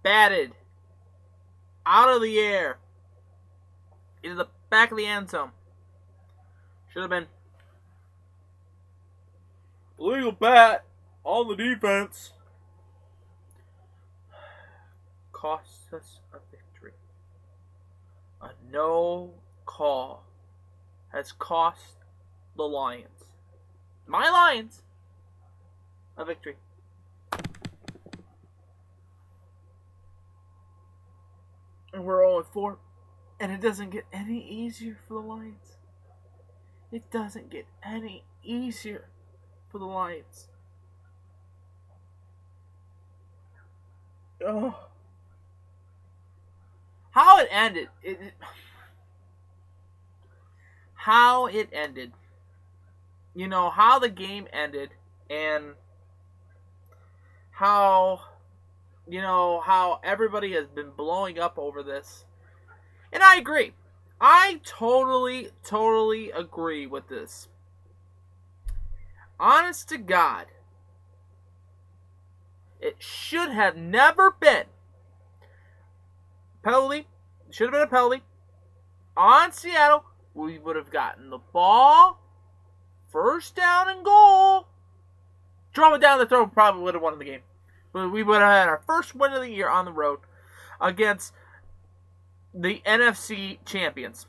batted out of the air into the back of the end zone. Should have been illegal bat on the defense. Cost us a victory. A no call has cost the Lions, my Lions, a victory. And we're 0-4, and it doesn't get any easier for the Lions. It doesn't get any easier for the Lions. Oh. How it ended. How it ended. You know, how the game ended, and how, you know, how everybody has been blowing up over this. And I agree. I totally agree with this. Honest to God, it should have never been penalty. It should have been a penalty on Seattle. We would have gotten the ball, first down and goal. Drove it down the throat, probably would have won the game. But we would have had our first win of the year on the road against the NFC champions.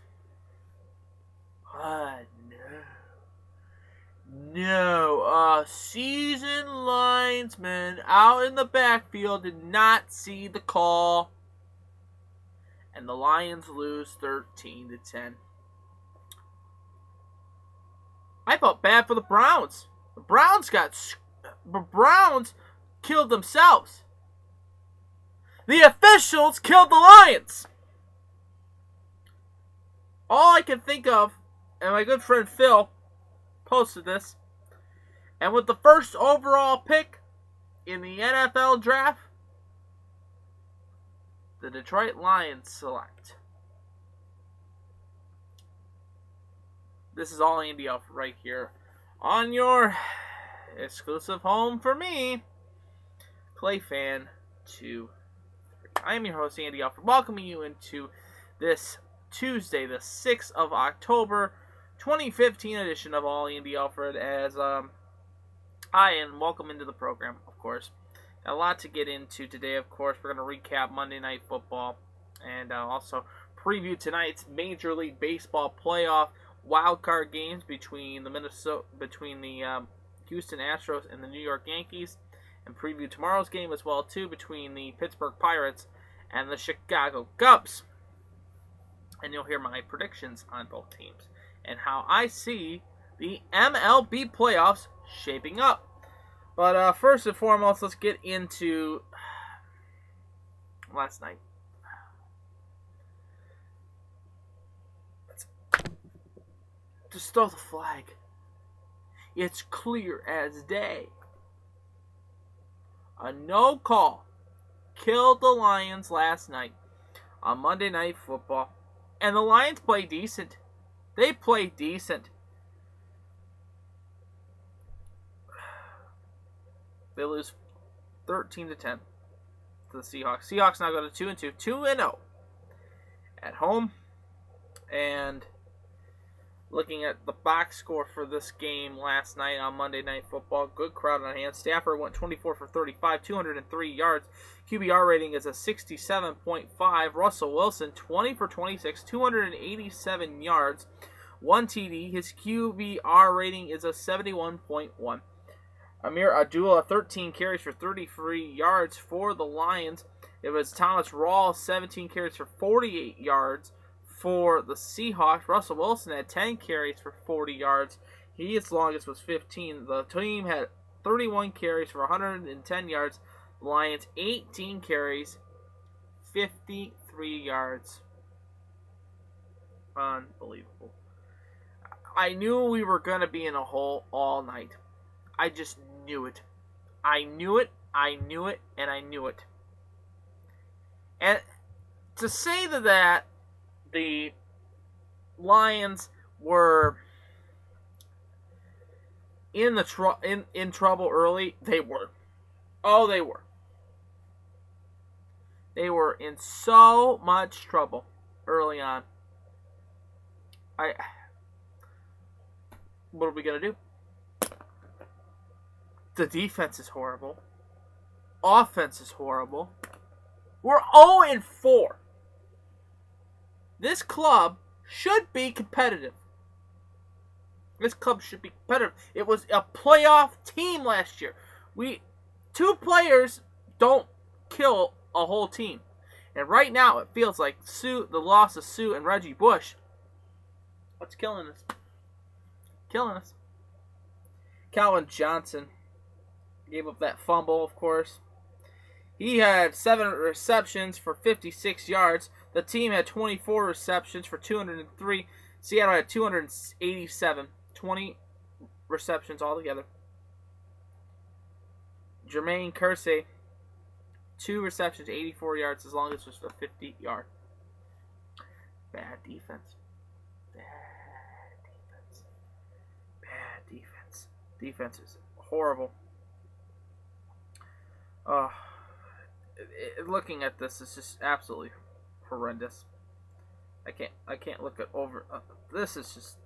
No. A seasoned linesman out in the backfield did not see the call. And the Lions lose 13-10. I felt bad for the Browns. The Browns killed themselves. The officials killed the Lions. All I can think of, and my good friend Phil posted this, and with the first overall pick in the NFL draft, the Detroit Lions select. This is all Andy Alfred right here on your exclusive home for me, Clay Fan 2. I am your host, Andy Alfred, welcoming you into this Tuesday, the 6th of October, 2015 edition of All Andy Alfred, as I am welcome into the program, of course. Got a lot to get into today, of course. We're going to recap Monday Night Football and also preview tonight's Major League Baseball playoff wild card games between the Houston Astros and the New York Yankees, and preview tomorrow's game as well too between the Pittsburgh Pirates and the Chicago Cubs. And you'll hear my predictions on both teams and how I see the MLB playoffs shaping up. But first and foremost, let's get into last night. Let's just throw the flag. It's clear as day. A no call killed the Lions last night on Monday Night Football. And the Lions play decent. They play decent. They lose 13-10 to the Seahawks. Seahawks now go to 2-2, 2-0 at home. And looking at the box score for this game last night on Monday Night Football, good crowd on hand. Stafford went 24 for 35, 203 yards. QBR rating is a 67.5. Russell Wilson, 20 for 26, 287 yards, 1 TD. His QBR rating is a 71.1. Amir Abdullah, 13 carries for 33 yards for the Lions. It was Thomas Rawls, 17 carries for 48 yards for the Seahawks. Russell Wilson had 10 carries for 40 yards. His longest was 15. The team had 31 carries for 110 yards. The Lions, 18 carries, 53 yards. Unbelievable. I knew we were going to be in a hole all night. I just knew it. I knew it, and I knew it. And to say that the Lions were in trouble early, they were. Oh, they were. They were in so much trouble early on. What are we going to do? The defense is horrible. Offense is horrible. We're 0-4. This club should be competitive. This club should be competitive. It was a playoff team last year. Two players don't kill a whole team. And right now it feels like the loss of Sue and Reggie Bush. What's killing us? Killing us. Calvin Johnson gave up that fumble, of course. He had 7 receptions for 56 yards. The team had 24 receptions for 203. Seattle had 287. 20 receptions altogether. Jermaine Kersey, 2 receptions, 84 yards, as long as it's just a 50-yard. Bad defense. Bad defense. Bad defense. Defense is horrible. Looking at this is just absolutely horrendous. I can't look at over. This is just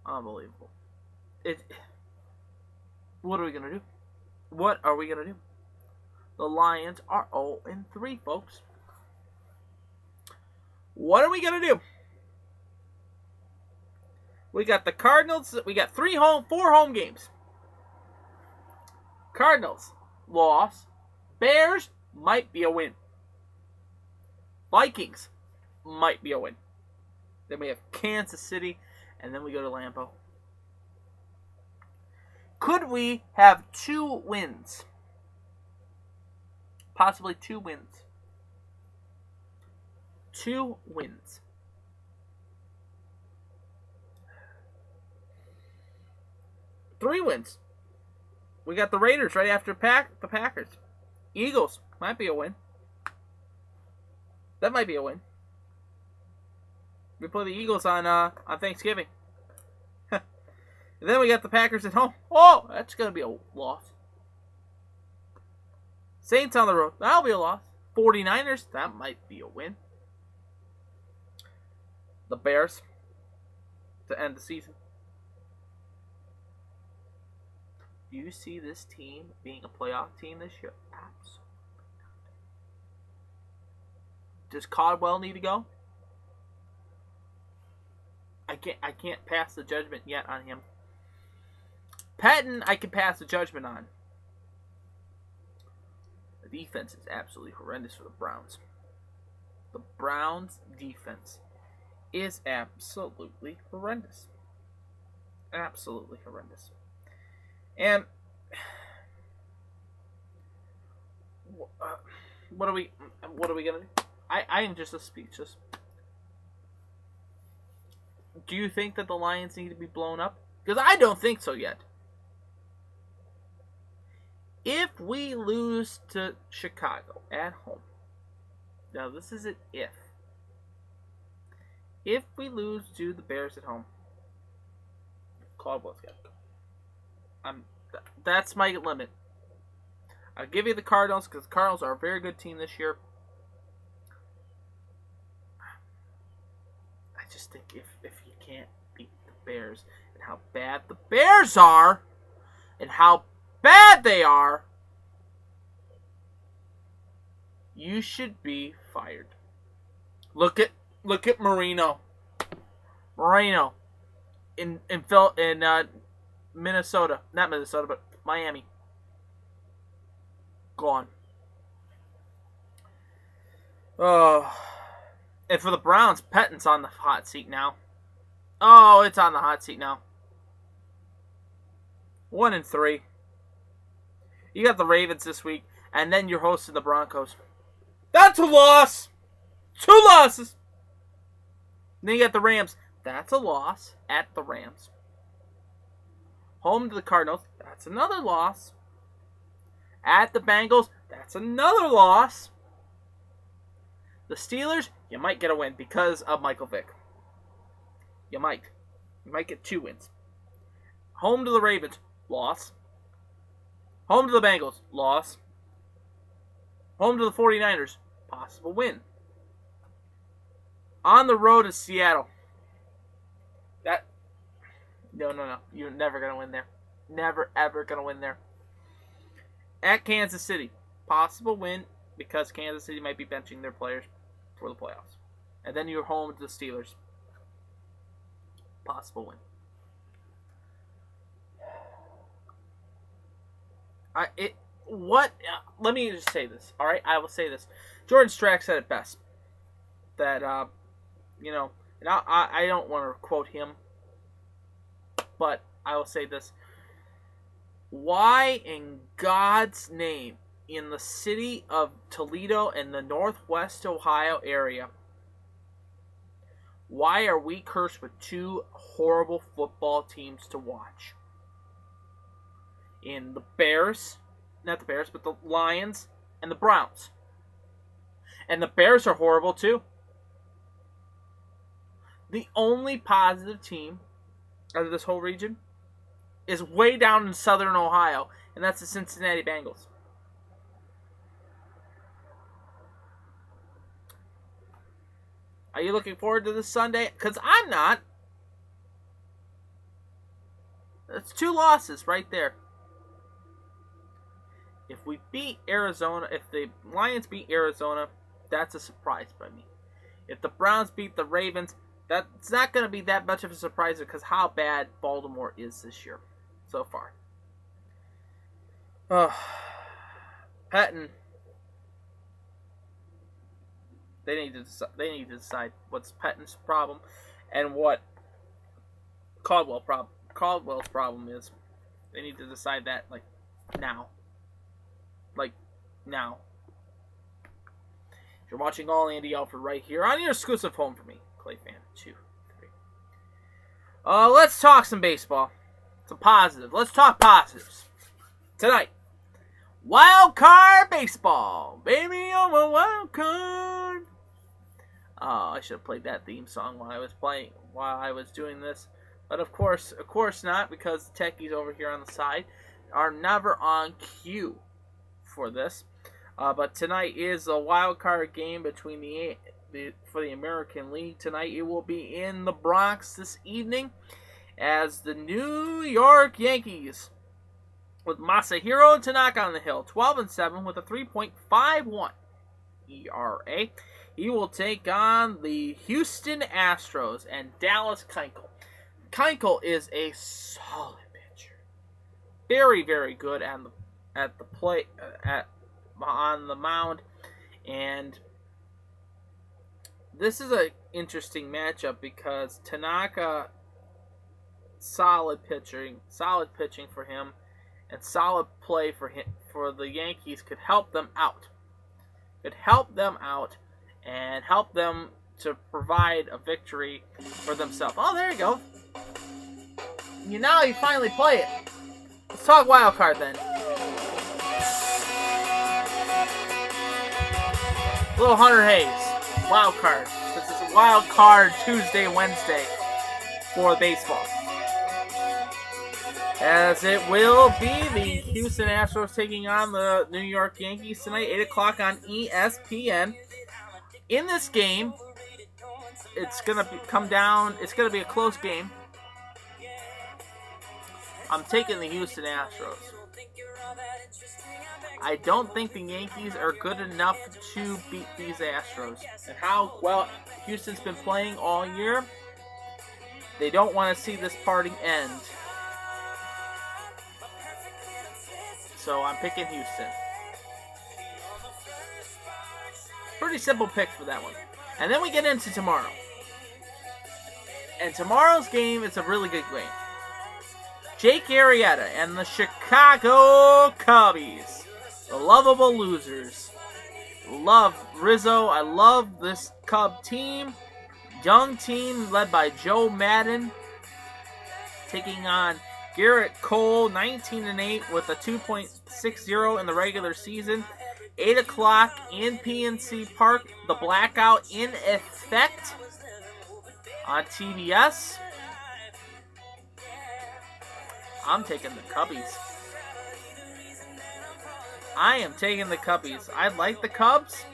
unbelievable. What are we gonna do? What are we gonna do? The Lions are 0-3, folks. What are we gonna do? We got the Cardinals. We got 4 home games. Cardinals loss. Bears might be a win. Vikings might be a win. Then we have Kansas City, and then we go to Lambeau. Could we have 2 wins? Possibly 2 wins. 2 wins. Three wins. We got the Raiders right after the Packers. Eagles might be a win. That might be a win. We play the Eagles on Thanksgiving. And then we got the Packers at home. Oh, that's going to be a loss. Saints on the road. That'll be a loss. 49ers, that might be a win. The Bears to end the season. Do you see this team being a playoff team this year? Absolutely not. Does Caldwell need to go? I can't pass the judgment yet on him. Patton, I can pass the judgment on. The defense is absolutely horrendous for the Browns. The Browns' defense is absolutely horrendous. Absolutely horrendous. And what are we gonna do? I am just speechless. Do you think that the Lions need to be blown up? Because I don't think so yet. If we lose to Chicago at home, now this is an if. If we lose to the Bears at home, Caldwell's got to go. That's my limit. I'll give you the Cardinals because the Cardinals are a very good team this year. I just think if you can't beat the Bears and how bad the Bears are and how bad they are, you should be fired. Look at Marino. Marino in Minnesota. Not Minnesota, but Miami. Gone. Oh. And for the Browns, Pettin's on the hot seat now. Oh, it's on the hot seat now. 1-3. You got the Ravens this week, and then you're hosting the Broncos. That's a loss. 2 losses. And then you got the Rams. That's a loss at the Rams. Home to the Cardinals. That's another loss. At the Bengals. That's another loss. The Steelers, you might get a win because of Michael Vick. You might. You might get 2 wins. Home to the Ravens. Loss. Home to the Bengals. Loss. Home to the 49ers. Possible win. On the road to Seattle. No. You're never going to win there. Never, ever going to win there. At Kansas City. Possible win because Kansas City might be benching their players for the playoffs. And then you're home to the Steelers. Possible win. Let me just say this, all right? I will say this. Jordan Strack said it best. That, and I don't want to quote him, but I will say this. Why in God's name, in the city of Toledo and the Northwest Ohio area, why are we cursed with two horrible football teams to watch? In the Bears, not the Bears, but the Lions and the Browns. And the Bears are horrible too. The only positive team out of this whole region is way down in southern Ohio, and that's the Cincinnati Bengals. Are you looking forward to this Sunday? Because I'm not. That's 2 losses right there. If we beat Arizona, if the Lions beat Arizona, that's a surprise by me. If the Browns beat the Ravens, that's not going to be that much of a surprise because how bad Baltimore is this year so far. Patton. They need to decide what's Patton's problem and what Caldwell's problem is. They need to decide that now. Now. You're watching all Andy Alfred right here on your exclusive home for me, Clay Fan 2, 3. Let's talk some baseball. Some positive. Let's talk positives. Tonight, wild card baseball. Baby, I'm a wild card. Oh, I should have played that theme song while I was doing this. But of course not, because the techies over here on the side are never on cue for this. But tonight is a wild card game between for the American League. Tonight it will be in the Bronx this evening as the New York Yankees, with Masahiro Tanaka on the hill, 12-7 with a 3.51 ERA. He will take on the Houston Astros and Dallas Keuchel. Keuchel is a solid pitcher, very, very good on the mound, and this is an interesting matchup because Tanaka, solid pitching for him, and solid play for the Yankees could help them out. And help them to provide a victory for themselves. Oh, there you go. Now you finally play it. Let's talk wild card then. Little Hunter Hayes, wild card. This is a wild card Tuesday, Wednesday for baseball. As it will be the Houston Astros taking on the New York Yankees tonight, 8 o'clock on ESPN. In this game, it's going to be a close game. I'm taking the Houston Astros. I don't think the Yankees are good enough to beat these Astros. And how well Houston's been playing all year, they don't want to see this party end. So I'm picking Houston. Pretty simple pick for that one. And then we get into tomorrow. And tomorrow's game is a really good game. Jake Arrieta and the Chicago Cubbies. The lovable losers. Love Rizzo. I love this Cub team. Young team led by Joe Madden. Taking on Garrett Cole, 19-8 with a 2.60 in the regular season. 8 o'clock in PNC Park. The blackout in effect on TBS. I'm taking the Cubbies. I am taking the Cubbies. I like the Cubs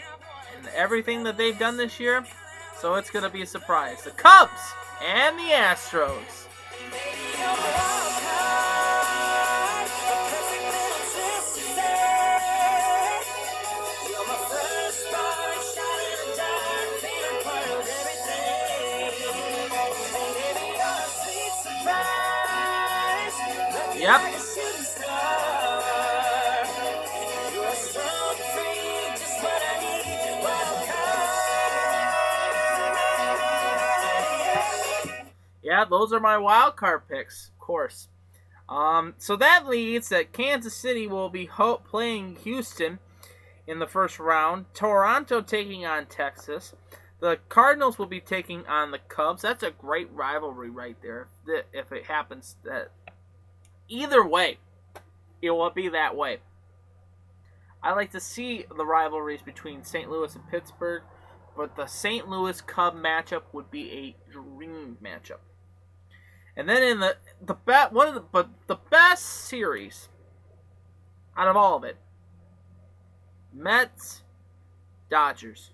and everything that they've done this year, so it's going to be a surprise. The Cubs and the Astros. Yep. Yeah, those are my wild card picks, of course. So that leads that Kansas City will be playing Houston in the first round. Toronto taking on Texas. The Cardinals will be taking on the Cubs. That's a great rivalry right there. If it happens, that either way, it will be that way. I like to see the rivalries between St. Louis and Pittsburgh, but the St. Louis Cub matchup would be a dream matchup. And then in the best series out of all of it, Mets, Dodgers.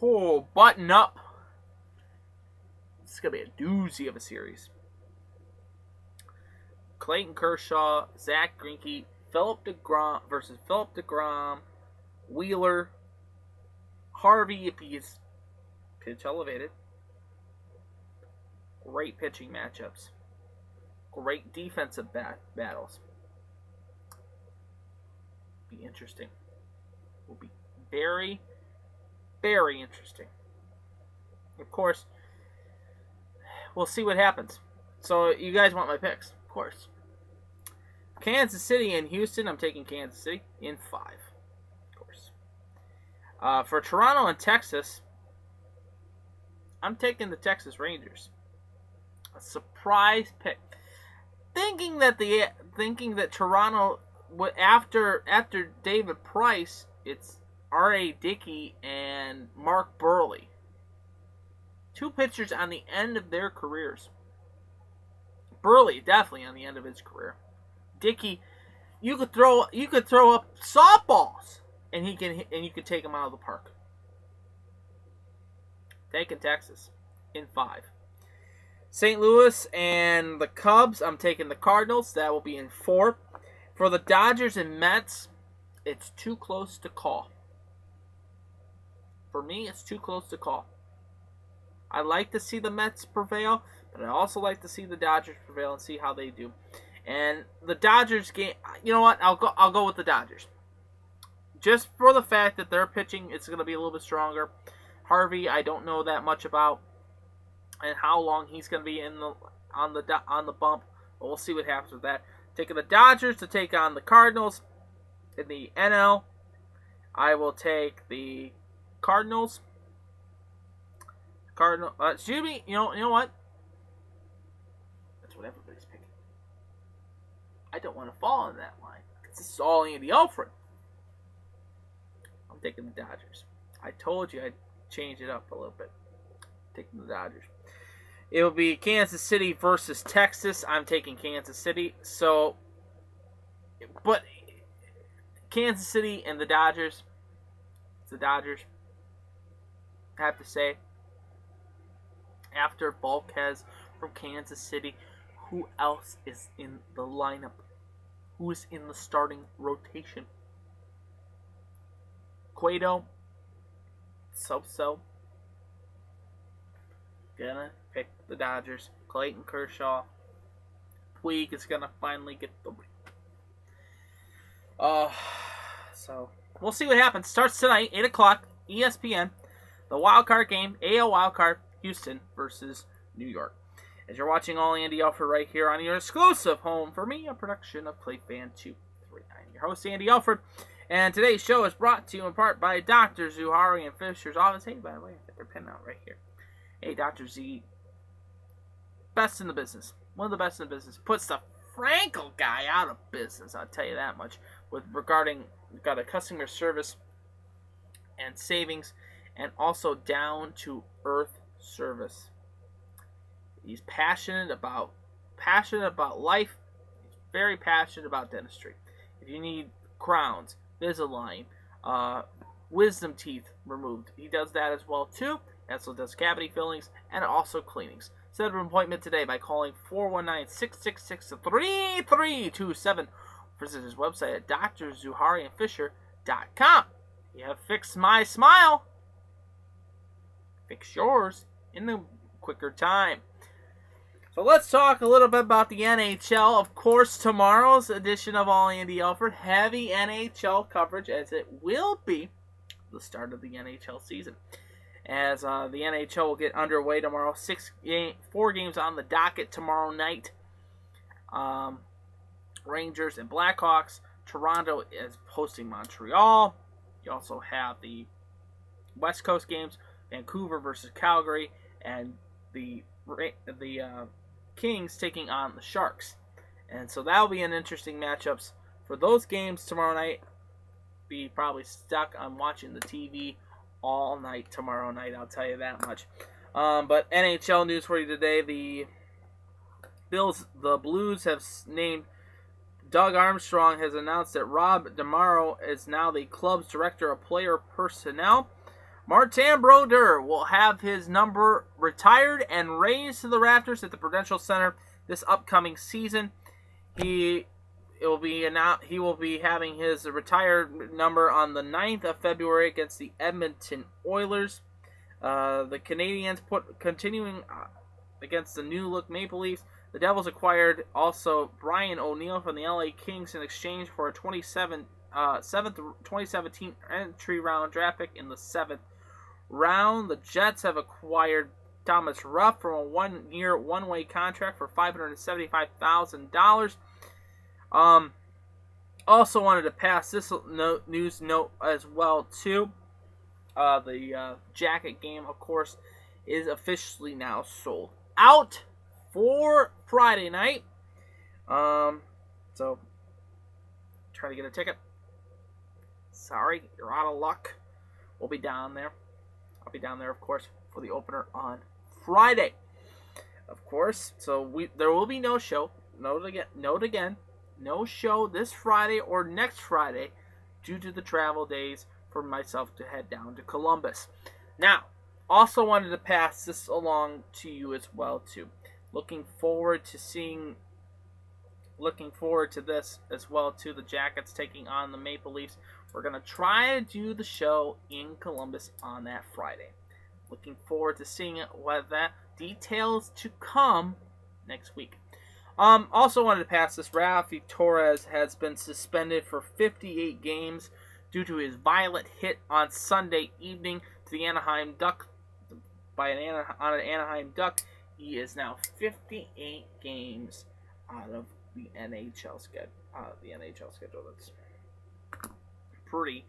Oh, button up. This is going to be a doozy of a series. Clayton Kershaw, Zach Greinke, Philip DeGrom versus Philip DeGrom, Wheeler, Harvey if he is pitch elevated. Great pitching matchups. Great defensive battles. Be interesting. Will be very, very interesting. Of course, we'll see what happens. So you guys want my picks, of course. Kansas City and Houston, I'm taking Kansas City in 5, of course. For Toronto and Texas, I'm taking the Texas Rangers. A surprise pick. Thinking that Toronto after David Price, it's R.A. Dickey and Mark Burley. 2 pitchers on the end of their careers. Burley definitely on the end of his career. Dickey, you could throw up softballs and you could take him out of the park. Taking Texas in 5. St. Louis and the Cubs, I'm taking the Cardinals. That will be in 4. For the Dodgers and Mets, it's too close to call. For me, it's too close to call. I like to see the Mets prevail, but I also like to see the Dodgers prevail and see how they do. And the Dodgers game, you know what? I'll go with the Dodgers. Just for the fact that their pitching is going to be a little bit stronger. Harvey, I don't know that much about, and how long he's going to be on the bump. But we'll see what happens with that. Taking the Dodgers to take on the Cardinals in the NL. I will take the Cardinals. Excuse me. You know what? That's what everybody's picking. I don't want to fall on that line because this is all Andy Alfred. I'm taking the Dodgers. I told you I'd change it up a little bit. Taking the Dodgers. It will be Kansas City versus Texas. I'm taking Kansas City. But Kansas City and the Dodgers. It's the Dodgers. I have to say, after Volquez from Kansas City, who else is in the lineup? Who is in the starting rotation? Cueto. So. Gonna pick the Dodgers. Clayton Kershaw. Puig is gonna finally get the win. So we'll see what happens. Starts tonight, 8 o'clock, ESPN. The wild card game, AL wild card, Houston versus New York. As you're watching all Andy Alfred right here on your exclusive home for me, a production of ClayFan239. Your host, Andy Alfred. And today's show is brought to you in part by Dr. Zuhari and Fisher's Office. Hey, by the way, I got their pen out right here. Hey, Dr. Z. Best in the business. One of the best in the business. Puts the Frankel guy out of business, I'll tell you that much. Got a customer service and savings, and also down to earth service. He's passionate about life. He's very passionate about dentistry. If you need crowns, Invisalign, wisdom teeth removed, he does that as well too. He also does cavity fillings and also cleanings. Set up an appointment today by calling 419-666-3327. Visit his website at drzuhariandfisher.com. You have fixed my smile. Fix yours in the quicker time. So let's talk a little bit about the NHL. Of course, tomorrow's edition of All Andy Alfred, heavy NHL coverage as it will be the start of the NHL season. As the NHL will get underway tomorrow, 4 games on the docket tomorrow night. Rangers and Blackhawks. Toronto is hosting Montreal. You also have the West Coast games, Vancouver versus Calgary, and the Kings taking on the Sharks. And so that will be an interesting matchups for those games tomorrow night. Be probably stuck on watching the TV all night tomorrow night, I'll tell you that much. But NHL news for you today. The Blues have named Doug Armstrong has announced that Rob DeMauro is now the club's director of player personnel. Martin Brodeur will have his number retired and raised to the rafters at the Prudential Center this upcoming season. He will be having his retired number on the 9th of February against the Edmonton Oilers. The Canadiens continuing against the new look Maple Leafs. The Devils acquired also Brian O'Neill from the LA Kings in exchange for a 2017 entry round draft pick in the 7th round. The Jets have acquired Thomas Ruff from a 1-year, one-way contract for $575,000. Also wanted to pass this news note as well too. The jacket game, of course, is officially now sold out for Friday night. So try to get a ticket. Sorry, you're out of luck. We'll be down there. I'll be down there, of course, for the opener on Friday. Of course, so there will be no show. Note again, no show this Friday or next Friday due to the travel days for myself to head down to Columbus. Now, also wanted to pass this along to you as well too. Looking forward to this as well too. The Jackets taking on the Maple Leafs. We're going to try to do the show in Columbus on that Friday. Looking forward to seeing it. What that details to come next week. Also wanted to pass this. Ralphie Torres has been suspended for 58 games due to his violent hit on Sunday evening to the Anaheim Duck on an Anaheim Duck. He is now 58 games out of the NHL schedule. That's pretty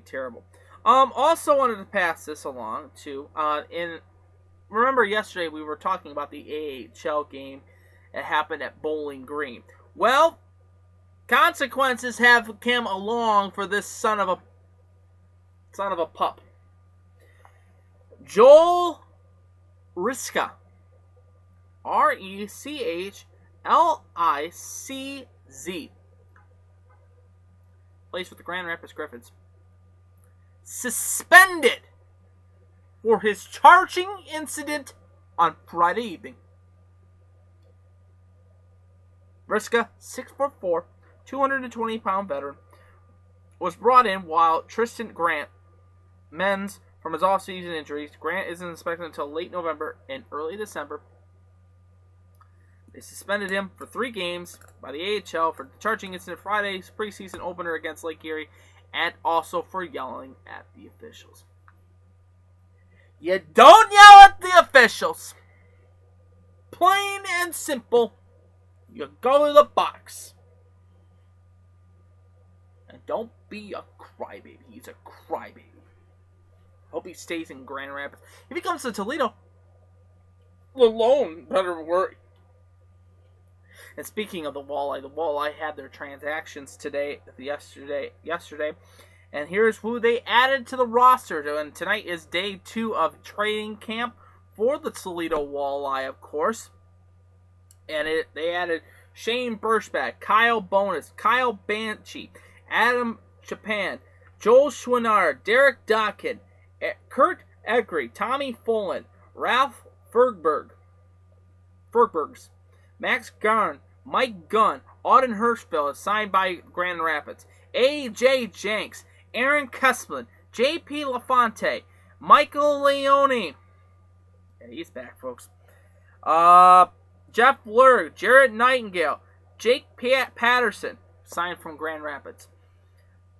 terrible. Also wanted to pass this along too. Remember yesterday we were talking about the AHL game that happened at Bowling Green. Well, consequences have come along for this son of a pup. Joel Riska. Recchlicz. Plays with the Grand Rapids Griffins. Suspended for his charging incident on Friday evening. Riska, 6'4", 220-pound veteran, was brought in while Tristan Grant mends from his off-season injuries. Grant isn't expected until late November and early December. They suspended him for 3 games by the AHL for the charging incident Friday's preseason opener against Lake Erie, and also for yelling at the officials. You don't yell at the officials. Plain and simple. You go to the box. And don't be a crybaby. He's a crybaby. Hope he stays in Grand Rapids. If he comes to Toledo, alone better worry. And speaking of the Walleye had their transactions yesterday. And here's who they added to the roster. And tonight is day 2 of training camp for the Toledo Walleye, of course. And they added Shane Burschback, Kyle Bonus, Kyle Banshee, Adam Chapin, Joel Schwinard, Derek Dotkin, Kurt Egri, Tommy Folan, Ralph Fergbergs, Max Garn, Mike Gunn, Auden Hirschfeld is signed by Grand Rapids, A.J. Jenks, Aaron Kesslin, J.P. LaFonte, Michael Leone. Yeah, he's back, folks. Jeff Lurg, Jarrett Nightingale, Jake Patterson, signed from Grand Rapids.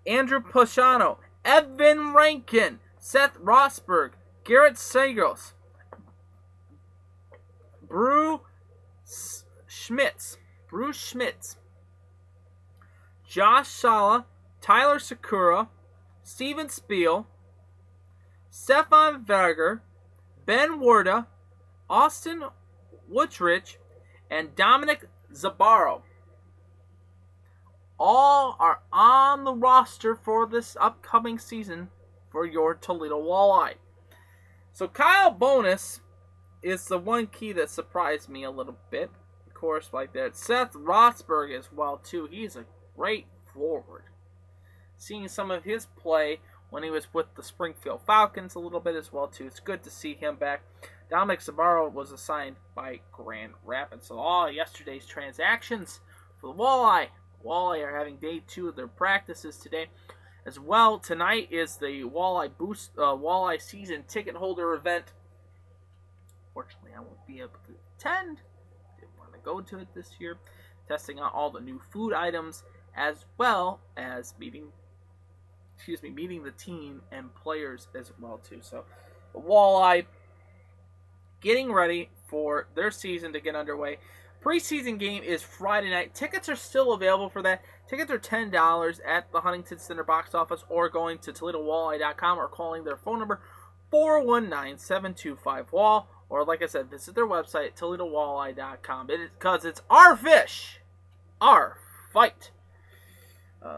Andrew Pashano, Evan Rankin, Seth Rosberg, Garrett Sagos, Bruce Schmitz, Josh Sala, Tyler Sakura, Steven Spiel, Stefan Verger, Ben Warda, Austin Woodrich, and Dominic Zabaro. All are on the roster for this upcoming season for your Toledo Walleye. So Kyle Bonus is the one key that surprised me a little bit. Of course, like that. Seth Rosberg as well, too. He's a great forward. Seeing some of his play when he was with the Springfield Falcons a little bit as well, too. It's good to see him back. Dominic Zabaro was assigned by Grand Rapids. So all yesterday's transactions for the Walleye. Walleye are having day 2 of their practices today. As well, tonight is the Walleye season ticket holder event. Fortunately, I won't be able to attend. Didn't want to go to it this year. Testing out all the new food items, as well as meeting the team and players as well too. So, the Walleye getting ready for their season to get underway. Preseason game is Friday night. Tickets are still available for that. Tickets are $10 at the Huntington Center box office, or going to ToledoWalleye.com or calling their phone number 419-725-WALL, or like I said, visit their website, ToledoWalleye.com. Because it's our fish, our fight.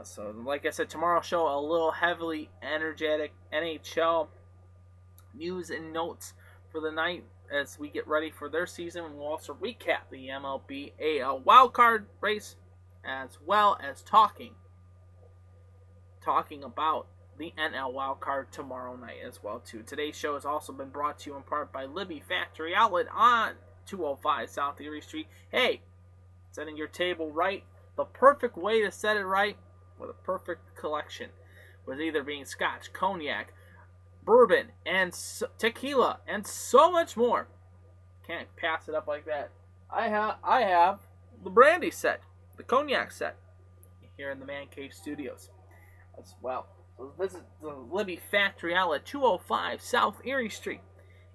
So, like I said, tomorrow's show, a little heavily energetic NHL news and notes for the night as we get ready for their season. We'll also recap the MLB AL wildcard race, as well as talking about the NL wildcard tomorrow night as well too. Today's show has also been brought to you in part by Libby Factory Outlet on 205 South Erie Street. Hey, setting your table right, the perfect way to set it right, with a perfect collection, with either being scotch, cognac, bourbon, and tequila, and so much more. Can't pass it up like that. I have the brandy set, the cognac set, here in the Man Cave Studios as well. So visit the Libby Factory Outlet, 205 South Erie Street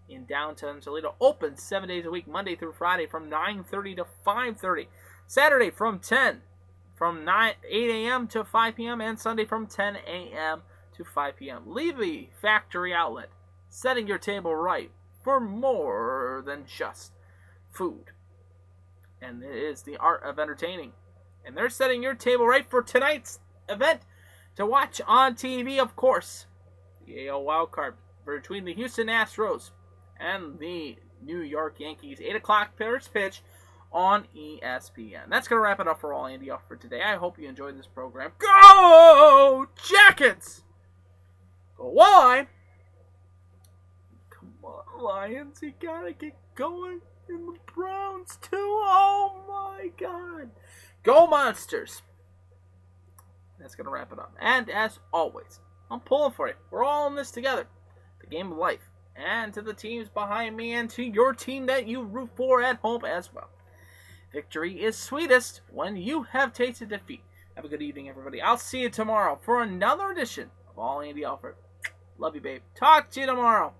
in downtown Toledo. Open 7 days a week, Monday through Friday from 9:30 to 5:30. Saturday from 8 a.m. to 5 p.m. and Sunday from 10 a.m. to 5 p.m. Libby Factory Outlet, setting your table right for more than just food. And it is the art of entertaining. And they're setting your table right for tonight's event to watch on TV, of course. The AL wildcard between the Houston Astros and the New York Yankees. 8 o'clock first pitch on ESPN. That's going to wrap it up for all Andy Alfred today. I hope you enjoyed this program. Go Jackets! Go Walleye! Come on, Lions. You got to get going. And the Browns, too. Oh, my God. Go Monsters! That's going to wrap it up. And as always, I'm pulling for you. We're all in this together. The game of life. And to the teams behind me and to your team that you root for at home as well. Victory is sweetest when you have tasted defeat. Have a good evening, everybody. I'll see you tomorrow for another edition of All Andy Alfred. Love you, babe. Talk to you tomorrow.